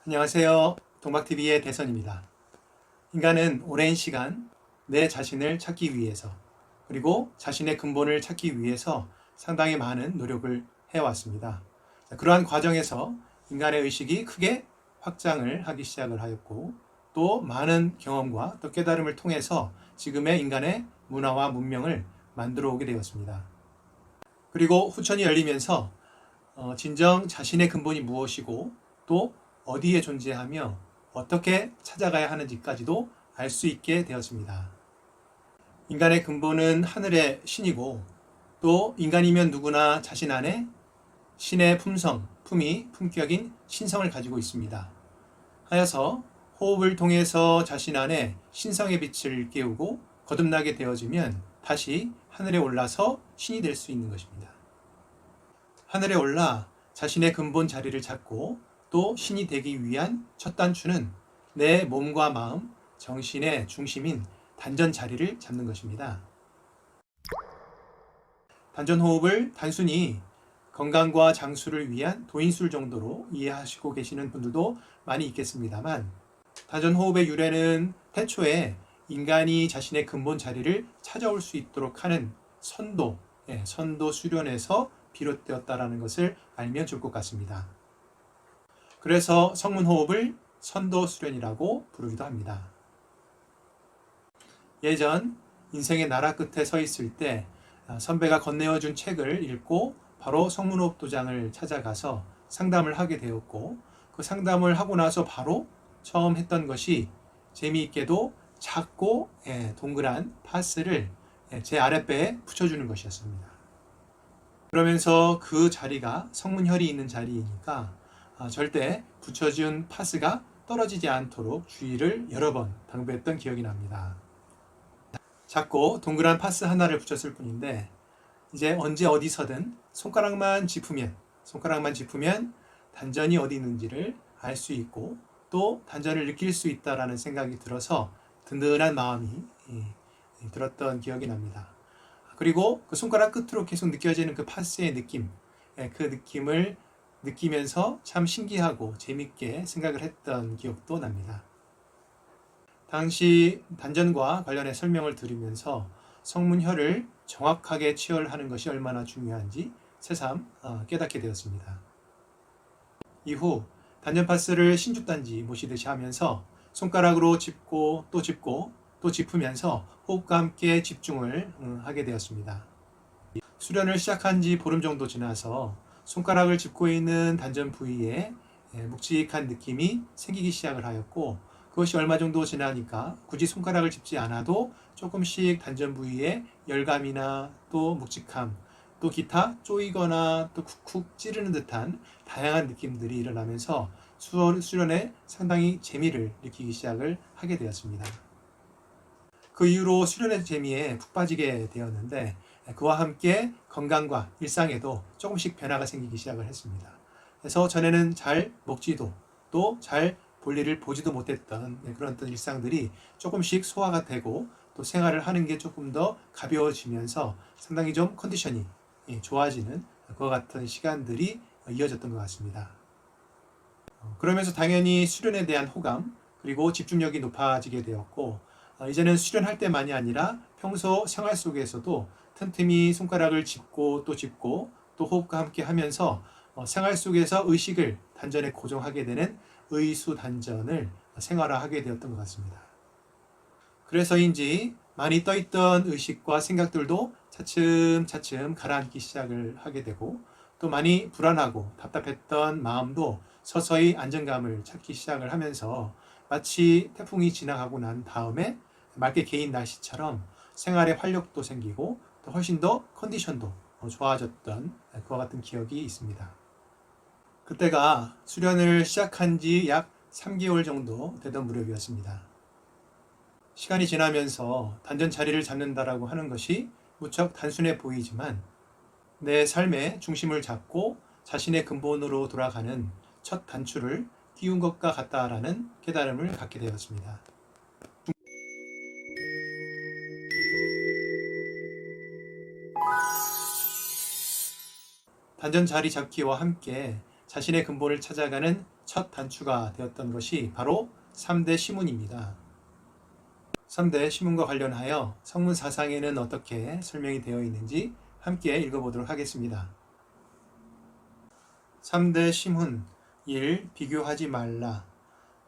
안녕하세요. 동박TV의 대선입니다. 인간은 오랜 시간 내 자신을 찾기 위해서 그리고 자신의 근본을 찾기 위해서 상당히 많은 노력을 해왔습니다. 그러한 과정에서 인간의 의식이 크게 확장을 하기 시작을 하였고 또 많은 경험과 또 깨달음을 통해서 지금의 인간의 문화와 문명을 만들어 오게 되었습니다. 그리고 후천이 열리면서 진정 자신의 근본이 무엇이고 또 어디에 존재하며 어떻게 찾아가야 하는지까지도 알 수 있게 되었습니다. 인간의 근본은 하늘의 신이고 또 인간이면 누구나 자신 안에 신의 품성, 품격인 신성을 가지고 있습니다. 하여서 호흡을 통해서 자신 안에 신성의 빛을 깨우고 거듭나게 되어지면 다시 하늘에 올라서 신이 될 수 있는 것입니다. 하늘에 올라 자신의 근본 자리를 찾고 또 신이 되기 위한 첫 단추는 내 몸과 마음, 정신의 중심인 단전 자리를 잡는 것입니다. 단전 호흡을 단순히 건강과 장수를 위한 도인술 정도로 이해하시고 계시는 분들도 많이 있겠습니다만, 단전 호흡의 유래는 태초에 인간이 자신의 근본 자리를 찾아올 수 있도록 하는 선도 수련에서 비롯되었다는 것을 알면 좋을 것 같습니다. 그래서 성문호흡을 선도수련이라고 부르기도 합니다. 예전 인생의 나라 끝에 서 있을 때 선배가 건네어준 책을 읽고 바로 성문호흡 도장을 찾아가서 상담을 하게 되었고, 그 상담을 하고 나서 바로 처음 했던 것이 재미있게도 작고 동그란 파스를 제 아랫배에 붙여주는 것이었습니다. 그러면서 그 자리가 성문혈이 있는 자리이니까 절대 붙여준 파스가 떨어지지 않도록 주의를 여러 번 당부했던 기억이 납니다. 작고 동그란 파스 하나를 붙였을 뿐인데 이제 언제 어디서든 손가락만 짚으면 단전이 어디 있는지를 알 수 있고 또 단전을 느낄 수 있다라는 생각이 들어서 든든한 마음이 들었던 기억이 납니다. 그리고 그 손가락 끝으로 계속 느껴지는 그 파스의 느낌, 그 느낌을 느끼면서 참 신기하고 재밌게 생각을 했던 기억도 납니다. 당시 단전과 관련해 설명을 들으면서 성문혈을 정확하게 치열하는 것이 얼마나 중요한지 새삼 깨닫게 되었습니다. 이후 단전 파스를 신주단지 모시듯이 하면서 손가락으로 짚고 또 짚으면서 호흡과 함께 집중을 하게 되었습니다. 수련을 시작한 지 보름 정도 지나서 손가락을 짚고 있는 단전 부위에 묵직한 느낌이 생기기 시작을 하였고, 그것이 얼마 정도 지나니까 굳이 손가락을 짚지 않아도 조금씩 단전 부위에 열감이나 또 묵직함, 또 기타 쪼이거나 또 쿡쿡 찌르는 듯한 다양한 느낌들이 일어나면서 수련에 상당히 재미를 느끼기 시작을 하게 되었습니다. 그 이후로 수련의 재미에 푹 빠지게 되었는데, 그와 함께 건강과 일상에도 조금씩 변화가 생기기 시작을 했습니다. 그래서 전에는 잘 먹지도 또 잘 볼일을 보지도 못했던 그런 어떤 일상들이 조금씩 소화가 되고 또 생활을 하는 게 조금 더 가벼워지면서 상당히 좀 컨디션이 좋아지는 그와 같은 시간들이 이어졌던 것 같습니다. 그러면서 당연히 수련에 대한 호감 그리고 집중력이 높아지게 되었고, 이제는 수련할 때만이 아니라 평소 생활 속에서도 틈틈이 손가락을 짚고 또 호흡과 함께 하면서 생활 속에서 의식을 단전에 고정하게 되는 의수 단전을 생활화하게 되었던 것 같습니다. 그래서인지 많이 떠있던 의식과 생각들도 차츰차츰 가라앉기 시작을 하게 되고, 또 많이 불안하고 답답했던 마음도 서서히 안정감을 찾기 시작을 하면서 마치 태풍이 지나가고 난 다음에 맑게 개인 날씨처럼 생활에 활력도 생기고 또 훨씬 더 컨디션도 좋아졌던 그와 같은 기억이 있습니다. 그때가 수련을 시작한 지 약 3개월 정도 되던 무렵이었습니다. 시간이 지나면서 단전 자리를 잡는다라고 하는 것이 무척 단순해 보이지만 내 삶의 중심을 잡고 자신의 근본으로 돌아가는 첫 단추를 띄운 것과 같다라는 깨달음을 갖게 되었습니다. 단전 자리 잡기와 함께 자신의 근본을 찾아가는 첫 단추가 되었던 것이 바로 3대 시문입니다. 3대 시문과 관련하여 성문 사상에는 어떻게 설명이 되어 있는지 함께 읽어보도록 하겠습니다. 3대 시문 1. 비교하지 말라.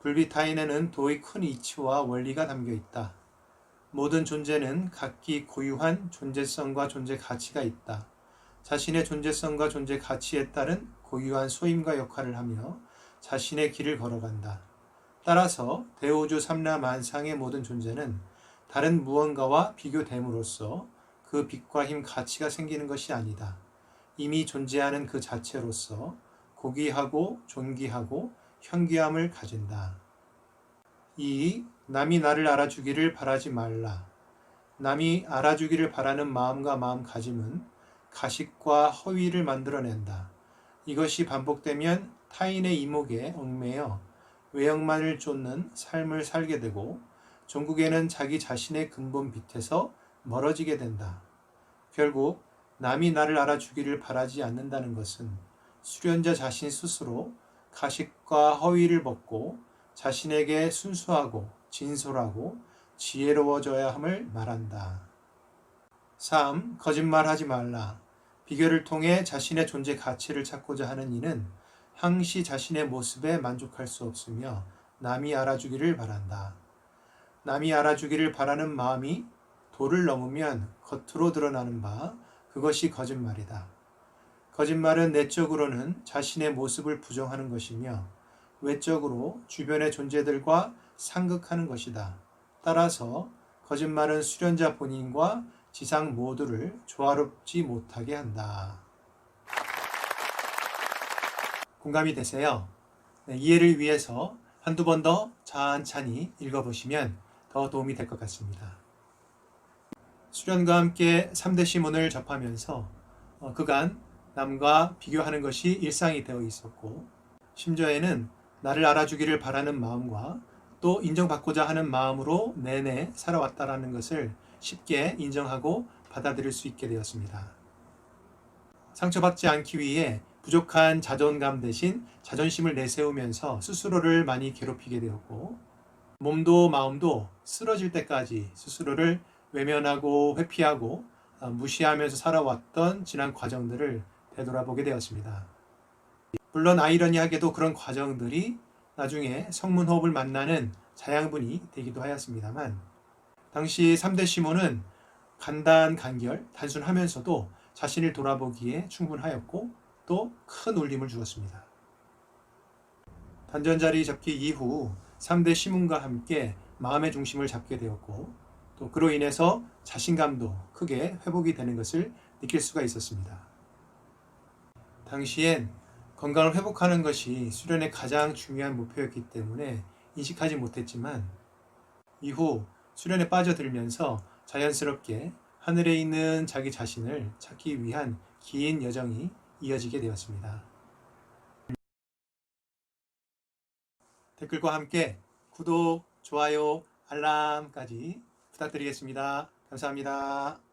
불비타인에는 도의 큰 이치와 원리가 담겨 있다. 모든 존재는 각기 고유한 존재성과 존재 가치가 있다. 자신의 존재성과 존재 가치에 따른 고유한 소임과 역할을 하며 자신의 길을 걸어간다. 따라서 대우주 삼라만상의 모든 존재는 다른 무언가와 비교됨으로써 그 빛과 힘 가치가 생기는 것이 아니다. 이미 존재하는 그 자체로서 고귀하고 존귀하고 현귀함을 가진다. 2. 남이 나를 알아주기를 바라지 말라. 남이 알아주기를 바라는 마음과 마음가짐은 가식과 허위를 만들어낸다. 이것이 반복되면 타인의 이목에 얽매여 외형만을 쫓는 삶을 살게 되고 종국에는 자기 자신의 근본 빛에서 멀어지게 된다. 결국 남이 나를 알아주기를 바라지 않는다는 것은 수련자 자신 스스로 가식과 허위를 벗고 자신에게 순수하고 진솔하고 지혜로워져야 함을 말한다. 3. 거짓말하지 말라. 비교를 통해 자신의 존재 가치를 찾고자 하는 이는 항시 자신의 모습에 만족할 수 없으며 남이 알아주기를 바란다. 남이 알아주기를 바라는 마음이 도를 넘으면 겉으로 드러나는 바 그것이 거짓말이다. 거짓말은 내적으로는 자신의 모습을 부정하는 것이며 외적으로 주변의 존재들과 상극하는 것이다. 따라서 거짓말은 수련자 본인과 지상 모두를 조화롭지 못하게 한다. 공감이 되세요? 네, 이해를 위해서 한두 번 더 찬찬히 읽어보시면 더 도움이 될 것 같습니다. 수련과 함께 3대 시문을 접하면서 그간 남과 비교하는 것이 일상이 되어 있었고 심지어에는 나를 알아주기를 바라는 마음과 또 인정받고자 하는 마음으로 내내 살아왔다라는 것을 쉽게 인정하고 받아들일 수 있게 되었습니다. 상처받지 않기 위해 부족한 자존감 대신 자존심을 내세우면서 스스로를 많이 괴롭히게 되었고 몸도 마음도 쓰러질 때까지 스스로를 외면하고 회피하고 무시하면서 살아왔던 지난 과정들을 되돌아보게 되었습니다. 물론 아이러니하게도 그런 과정들이 나중에 성문호흡을 만나는 자양분이 되기도 하였습니다만 당시 3대 시몬은 간단간결, 단순하면서도 자신을 돌아보기에 충분하였고 또 큰 울림을 주었습니다. 단전자리 접기 이후 3대 시문과 함께 마음의 중심을 잡게 되었고 또 그로 인해서 자신감도 크게 회복이 되는 것을 느낄 수가 있었습니다. 당시엔 건강을 회복하는 것이 수련의 가장 중요한 목표였기 때문에 인식하지 못했지만 이후 수련에 빠져들면서 자연스럽게 하늘에 있는 자기 자신을 찾기 위한 긴 여정이 이어지게 되었습니다. 댓글과 함께 구독, 좋아요, 알람까지 부탁드리겠습니다. 감사합니다.